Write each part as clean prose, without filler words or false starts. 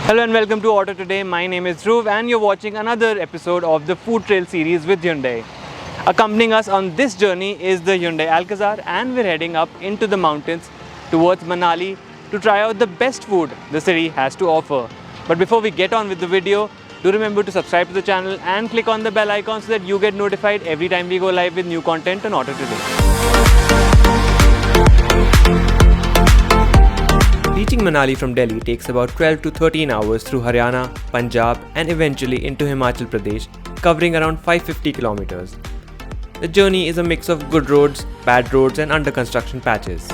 Hello and welcome to Auto Today. My name is Dhruv and you're watching another episode of the Food Trail series with Hyundai. Accompanying us on this journey is the Hyundai Alcazar, and we're heading up into the mountains towards Manali to try out the best food the city has to offer. But before we get on with the video, do remember to subscribe to the channel and click on the bell icon so that you get notified every time we go live with new content on Auto Today. Reaching Manali from Delhi takes about 12 to 13 hours through Haryana, Punjab and eventually into Himachal Pradesh, covering around 550 kilometers. The journey is a mix of good roads, bad roads and under construction patches.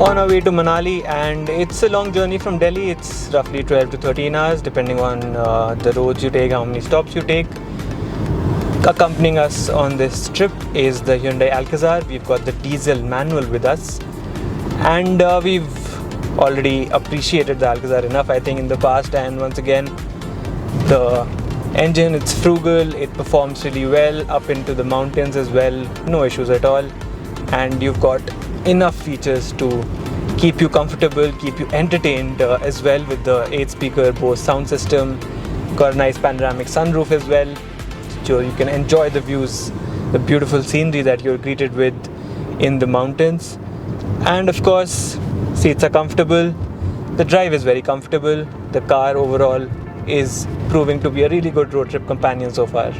On our way to Manali, and it's a long journey from Delhi. It's roughly 12 to 13 hours depending on the roads you take, how many stops you take. Accompanying us on this trip is the Hyundai Alcazar. We've got the diesel manual with us, and we've already appreciated the Alcazar enough, I think, in the past. And once again, the engine, it's frugal, it performs really well up into the mountains as well, no issues at all. And you've got enough features to keep you comfortable, keep you entertained as well, with the 8-speaker Bose sound system. Got a nice panoramic sunroof as well, so you can enjoy the views, the beautiful scenery that you're greeted with in the mountains. And of course, seats are comfortable, the drive is very comfortable, the car overall is proving to be a really good road trip companion so far.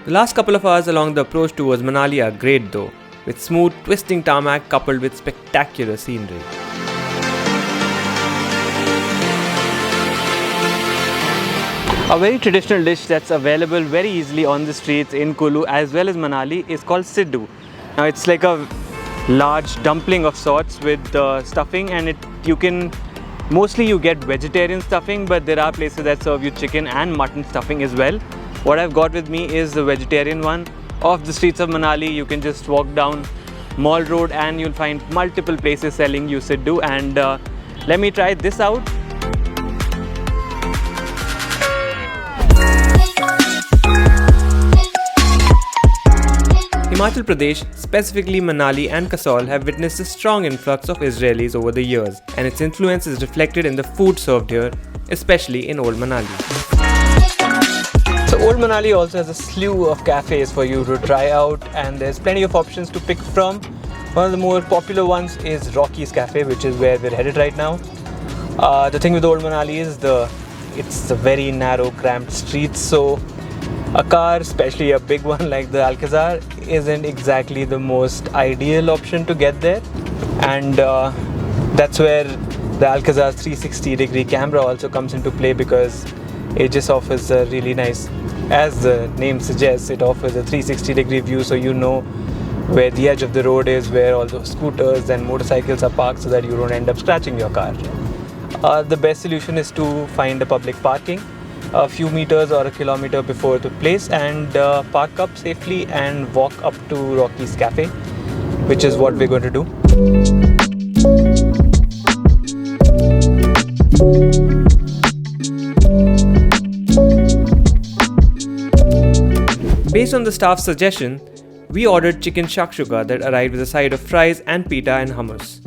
The last couple of hours along the approach towards Manali are great though, with smooth twisting tarmac coupled with spectacular scenery. A very traditional dish that's available very easily on the streets in Kulu as well as Manali is called SIDDU. Now it's like a large dumpling of sorts with stuffing, and mostly you get vegetarian stuffing, but there are places that serve you chicken and mutton stuffing as well. What I've got with me is the vegetarian one. Off the streets of Manali, you can just walk down Mall Road and you'll find multiple places selling you SIDDU, and let me try this out. Himachal Pradesh, specifically Manali and Kasol, have witnessed a strong influx of Israelis over the years, and its influence is reflected in the food served here, especially in Old Manali. So Old Manali also has a slew of cafes for you to try out, and there's plenty of options to pick from. One of the more popular ones is Rocky's Cafe, which is where we're headed right now. The thing with Old Manali is it's a very narrow, cramped streets, so a car, especially a big one like the Alcazar, isn't exactly the most ideal option to get there. And that's where the Alcazar's 360-degree camera also comes into play, because it just offers a really nice, as the name suggests, it offers a 360-degree view, so you know where the edge of the road is, where all those scooters and motorcycles are parked, so that you don't end up scratching your car. The best solution is to find a public parking a few meters or a kilometer before the place, and park up safely and walk up to Rocky's Cafe, which is what we're going to do. Based on the staff's suggestion, we ordered chicken shakshuka that arrived with a side of fries and pita and hummus.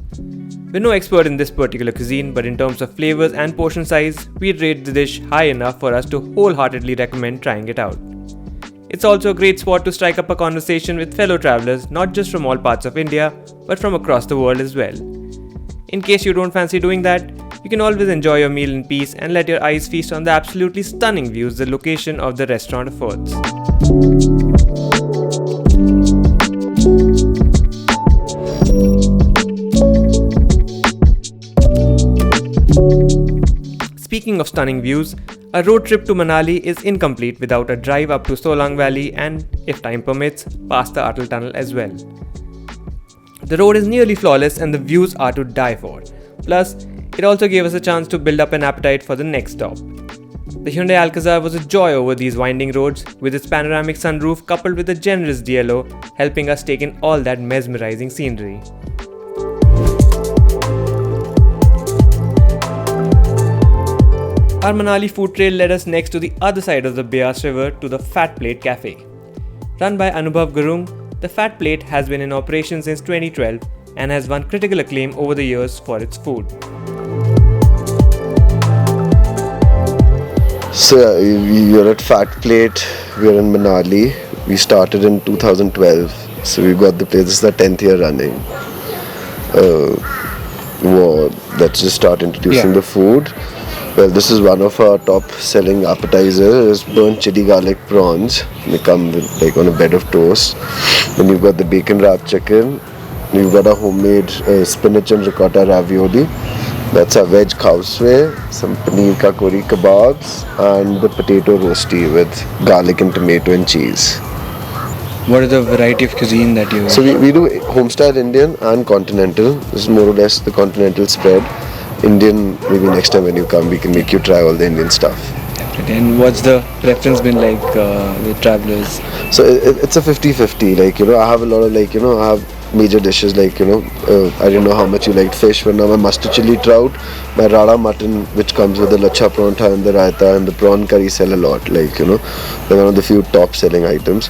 We're no expert in this particular cuisine, but in terms of flavors and portion size, we'd rate the dish high enough for us to wholeheartedly recommend trying it out. It's also a great spot to strike up a conversation with fellow travelers, not just from all parts of India, but from across the world as well. In case you don't fancy doing that, you can always enjoy your meal in peace and let your eyes feast on the absolutely stunning views the location of the restaurant affords. Speaking of stunning views, a road trip to Manali is incomplete without a drive up to Solang Valley and, if time permits, past the Atal Tunnel as well. The road is nearly flawless and the views are to die for. Plus, it also gave us a chance to build up an appetite for the next stop. The Hyundai Alcazar was a joy over these winding roads, with its panoramic sunroof coupled with a generous DLO, helping us take in all that mesmerizing scenery. Our Manali food trail led us next to the other side of the Beas River to the Fat Plate Cafe. Run by Anubhav Gurung, the Fat Plate has been in operation since 2012 and has won critical acclaim over the years for its food. So you're at Fat Plate, we're in Manali. We started in 2012, so we've got the place, this is the 10th year running. Let's just start introducing the food. Well, this is one of our top selling appetizers, burnt chili garlic prawns. They come with, like, on a bed of toast. Then you've got the bacon wrapped chicken. You've got a homemade spinach and ricotta ravioli. That's a veg khawswe, some paneer kakori kebabs, and the potato roasty with garlic and tomato and cheese. What is the variety of cuisine that you... So we do homestyle Indian and continental. This is more or less the continental spread. Indian, maybe next time when you come, we can make you try all the Indian stuff. And what's the preference been like with travelers? So it's a 50-50. Like, I have a lot of, I have major dishes like, I didn't know how much you liked fish, but now my mustard chili trout, my rada mutton, which comes with the lacha paratha and the raita, and the prawn curry sell a lot. Like, they're one of the few top selling items.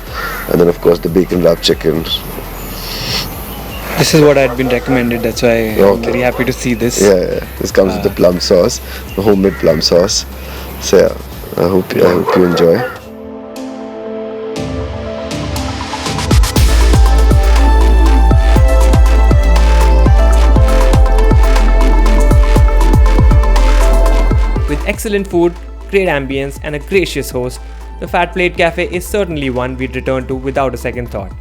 And then of course the bacon wrapped chicken. This is what I'd been recommended, that's why I'm very happy to see this. Yeah. This comes with the plum sauce, the homemade plum sauce. So yeah, I hope you enjoy. With excellent food, great ambience and a gracious host, the Fat Plate Cafe is certainly one we'd return to without a second thought,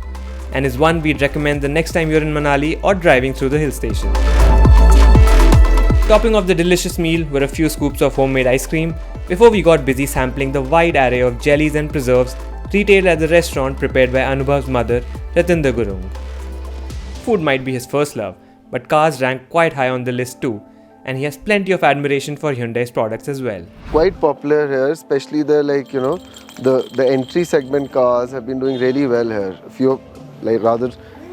and is one we'd recommend the next time you're in Manali or driving through the hill station. Topping off the delicious meal were a few scoops of homemade ice cream before we got busy sampling the wide array of jellies and preserves retailed at the restaurant prepared by Anubhav's mother, Ratinder Gurung. Food might be his first love, but cars rank quite high on the list too, and he has plenty of admiration for Hyundai's products as well. Quite popular here, especially the entry segment cars have been doing really well here.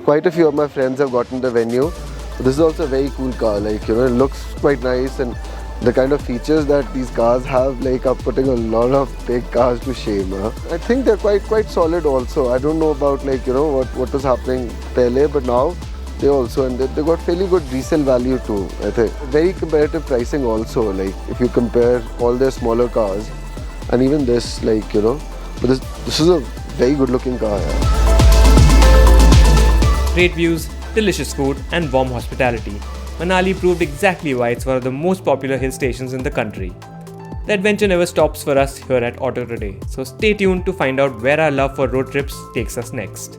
Quite a few of my friends have gotten the venue. This is also a very cool car, it looks quite nice, and the kind of features that these cars have are putting a lot of big cars to shame. I think they're quite solid also. I don't know about what was happening pehle, but now they also, and they got fairly good resale value too, I think. Very competitive pricing also, if you compare all their smaller cars, and even this, but this is a very good looking car. Great views, delicious food and warm hospitality. Manali proved exactly why it's one of the most popular hill stations in the country. The adventure never stops for us here at Auto Today, so stay tuned to find out where our love for road trips takes us next.